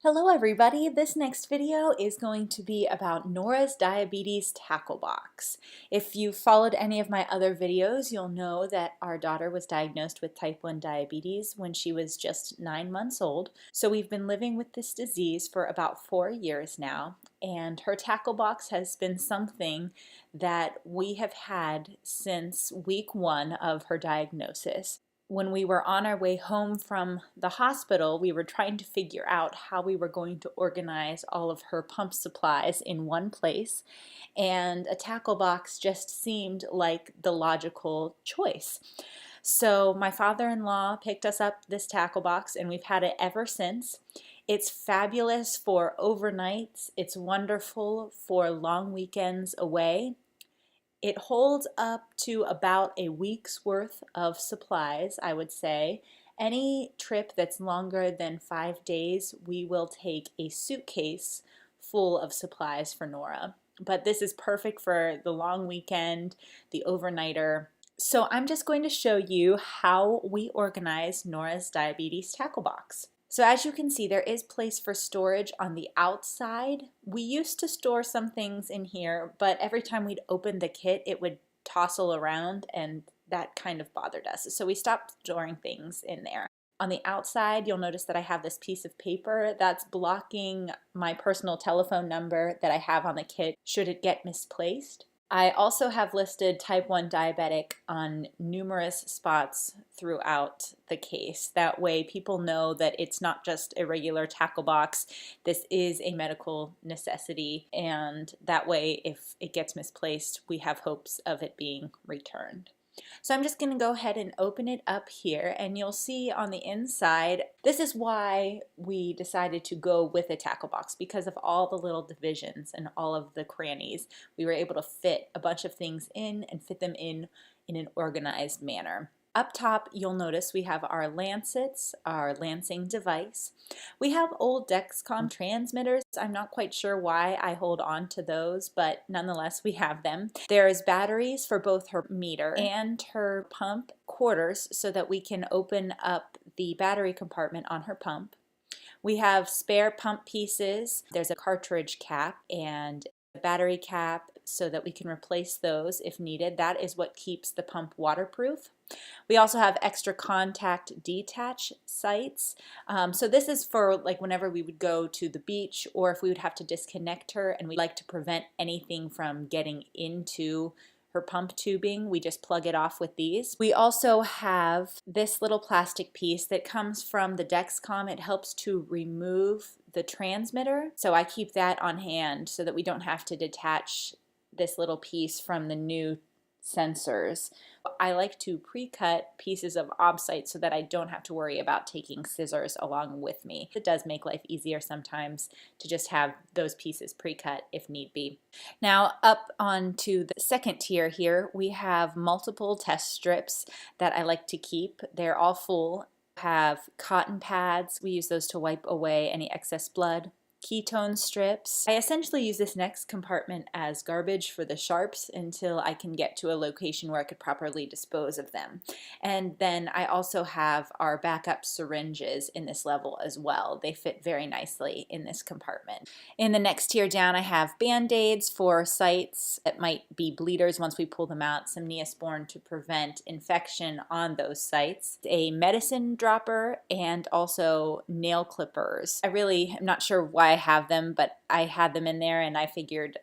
Hello everybody, this next video is going to be about Nora's Diabetes Tackle Box. If you've followed any of my other videos, you'll know that our daughter was diagnosed with type 1 diabetes when she was just 9 months old. So we've been living with this disease for about 4 years now, and her tackle box has been something that we have had since week 1 of her diagnosis. When we were on our way home from the hospital, we were trying to figure out how we were going to organize all of her pump supplies in one place, and a tackle box just seemed like the logical choice. So my father-in-law picked us up this tackle box, and we've had it ever since. It's fabulous for overnights. It's wonderful for long weekends away. It holds up to about a week's worth of supplies, I would say. Any trip that's longer than 5 days, we will take a suitcase full of supplies for Nora. But this is perfect for the long weekend, the overnighter. So I'm just going to show you how we organize Nora's diabetes tackle box. So as you can see, there is place for storage on the outside. We used to store some things in here, but every time we'd open the kit, it would tossle around, and that kind of bothered us. So we stopped storing things in there. On the outside, you'll notice that I have this piece of paper that's blocking my personal telephone number that I have on the kit should it get misplaced. I also have listed type 1 diabetic on numerous spots throughout the case. That way people know that it's not just a regular tackle box. This is a medical necessity, and that way if it gets misplaced, we have hopes of it being returned. So I'm just going to go ahead and open it up here, and you'll see on the inside, this is why we decided to go with a tackle box, because of all the little divisions and all of the crannies. We were able to fit a bunch of things in and fit them in an organized manner. Up top, you'll notice we have our lancets, our lancing device. We have old Dexcom transmitters. I'm not quite sure why I hold on to those, but nonetheless, we have them. There's batteries for both her meter and her pump quarters so that we can open up the battery compartment on her pump. We have spare pump pieces. There's a cartridge cap and a battery cap so that we can replace those if needed. That is what keeps the pump waterproof. We also have extra contact detach sites. So this is for like whenever we would go to the beach, or if we would have to disconnect her and we like to prevent anything from getting into her pump tubing, we just plug it off with these. We also have this little plastic piece that comes from the Dexcom. It helps to remove the transmitter, so I keep that on hand so that we don't have to detach this little piece from the new sensors. I like to pre-cut pieces of OBSite so that I don't have to worry about taking scissors along with me. It does make life easier sometimes to just have those pieces pre-cut if need be. Now up onto the second tier here, we have multiple test strips that I like to keep. They're all full. Have cotton pads. We use those to wipe away any excess blood. Ketone strips. I essentially use this next compartment as garbage for the sharps until I can get to a location where I could properly dispose of them. And then I also have our backup syringes in this level as well. They fit very nicely in this compartment. In the next tier down, I have Band-Aids for sites that might be bleeders once we pull them out, some Neosporin to prevent infection on those sites, a medicine dropper, and also nail clippers. I really am not sure why I have them, but I had them in there and I figured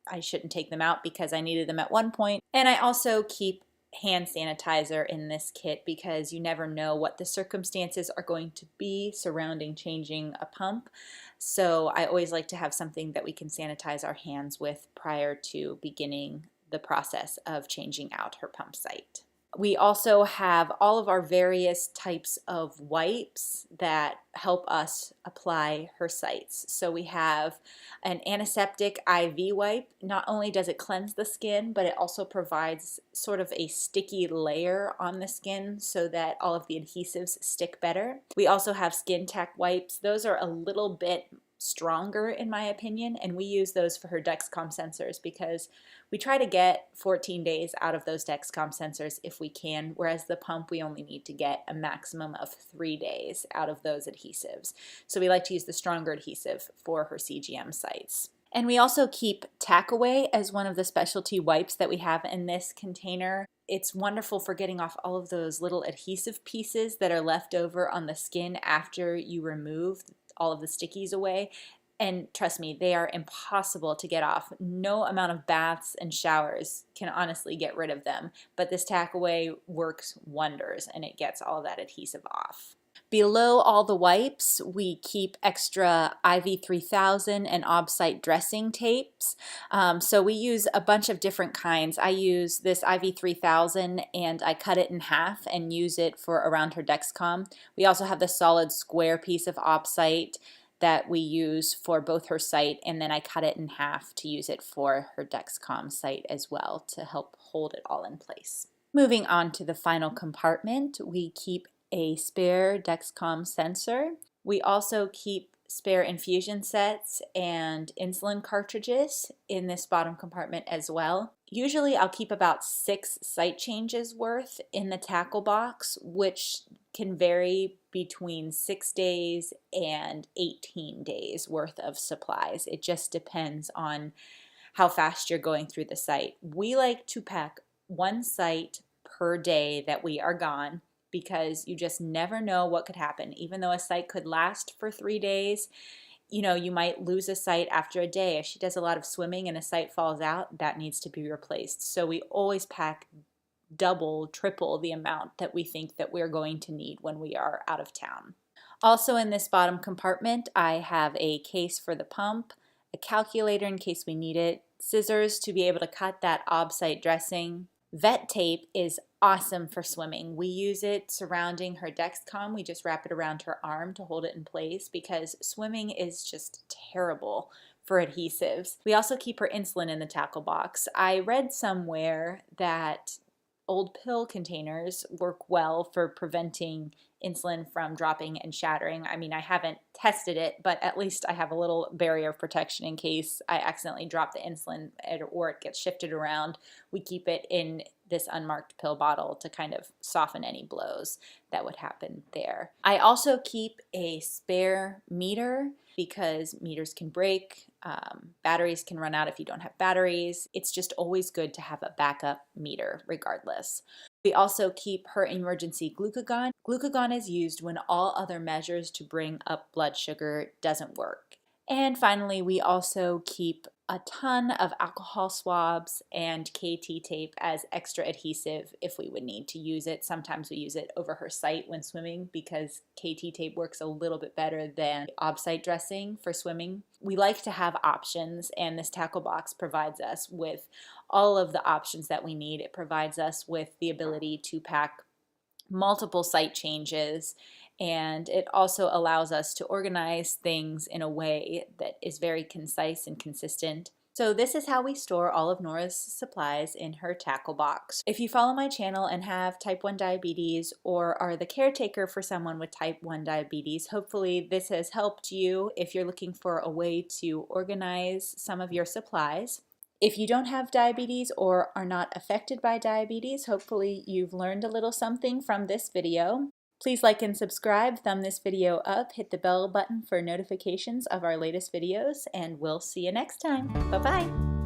I shouldn't take them out because I needed them at one point. And I also keep hand sanitizer in this kit because you never know what the circumstances are going to be surrounding changing a pump. So I always like to have something that we can sanitize our hands with prior to beginning the process of changing out her pump site. We also have all of our various types of wipes that help us apply her sites. So we have an antiseptic IV wipe. Not only does it cleanse the skin, but it also provides sort of a sticky layer on the skin so that all of the adhesives stick better. We also have Skin Tech wipes. Those are a little bit stronger in my opinion, and we use those for her Dexcom sensors because we try to get 14 days out of those Dexcom sensors if we can, whereas the pump we only need to get a maximum of 3 days out of those adhesives. So we like to use the stronger adhesive for her CGM sites. And we also keep Tack-Away as one of the specialty wipes that we have in this container. It's wonderful for getting off all of those little adhesive pieces that are left over on the skin after you remove all of the stickies away. And trust me, they are impossible to get off. No amount of baths and showers can honestly get rid of them, but this Tack-Away works wonders and it gets all of that adhesive off. Below all the wipes, we keep extra IV3000 and OBSite dressing tapes. So we use a bunch of different kinds. I use this IV3000 and I cut it in half and use it for around her Dexcom. We also have the solid square piece of OBSite that we use for both her site, and then I cut it in half to use it for her Dexcom site as well to help hold it all in place. Moving on to the final compartment, we keep a spare Dexcom sensor. We also keep spare infusion sets and insulin cartridges in this bottom compartment as well. Usually I'll keep about 6 site changes worth in the tackle box, which can vary between 6 days and 18 days worth of supplies. It just depends on how fast you're going through the site. We like to pack 1 site per day that we are gone, because you just never know what could happen. Even though a site could last for 3 days, you know, you might lose a site after a day. If she does a lot of swimming and a site falls out, that needs to be replaced. So we always pack double, triple the amount that we think that we're going to need when we are out of town. Also in this bottom compartment, I have a case for the pump, a calculator in case we need it, scissors to be able to cut that OBSite dressing. Vet tape is awesome for swimming. We use it surrounding her Dexcom. We just wrap it around her arm to hold it in place because swimming is just terrible for adhesives. We also keep her insulin in the tackle box. I read somewhere that old pill containers work well for preventing insulin from dropping and shattering. I mean, I haven't tested it, but at least I have a little barrier of protection in case I accidentally drop the insulin or it gets shifted around. We keep it in this unmarked pill bottle to kind of soften any blows that would happen there. I also keep a spare meter because meters can break, batteries can run out if you don't have batteries. It's just always good to have a backup meter regardless. We also keep her emergency glucagon. Glucagon is used when all other measures to bring up blood sugar doesn't work. And finally, we also keep a ton of alcohol swabs and KT tape as extra adhesive if we would need to use it. Sometimes we use it over her site when swimming because KT tape works a little bit better than OBSite dressing for swimming. We like to have options, and this tackle box provides us with all of the options that we need. It provides us with the ability to pack multiple site changes, and it also allows us to organize things in a way that is very concise and consistent. So this is how we store all of Nora's supplies in her tackle box. If you follow my channel and have type 1 diabetes or are the caretaker for someone with type 1 diabetes, hopefully this has helped you if you're looking for a way to organize some of your supplies. If you don't have diabetes or are not affected by diabetes, hopefully you've learned a little something from this video. Please like and subscribe, thumb this video up, hit the bell button for notifications of our latest videos, and we'll see you next time. Bye-bye!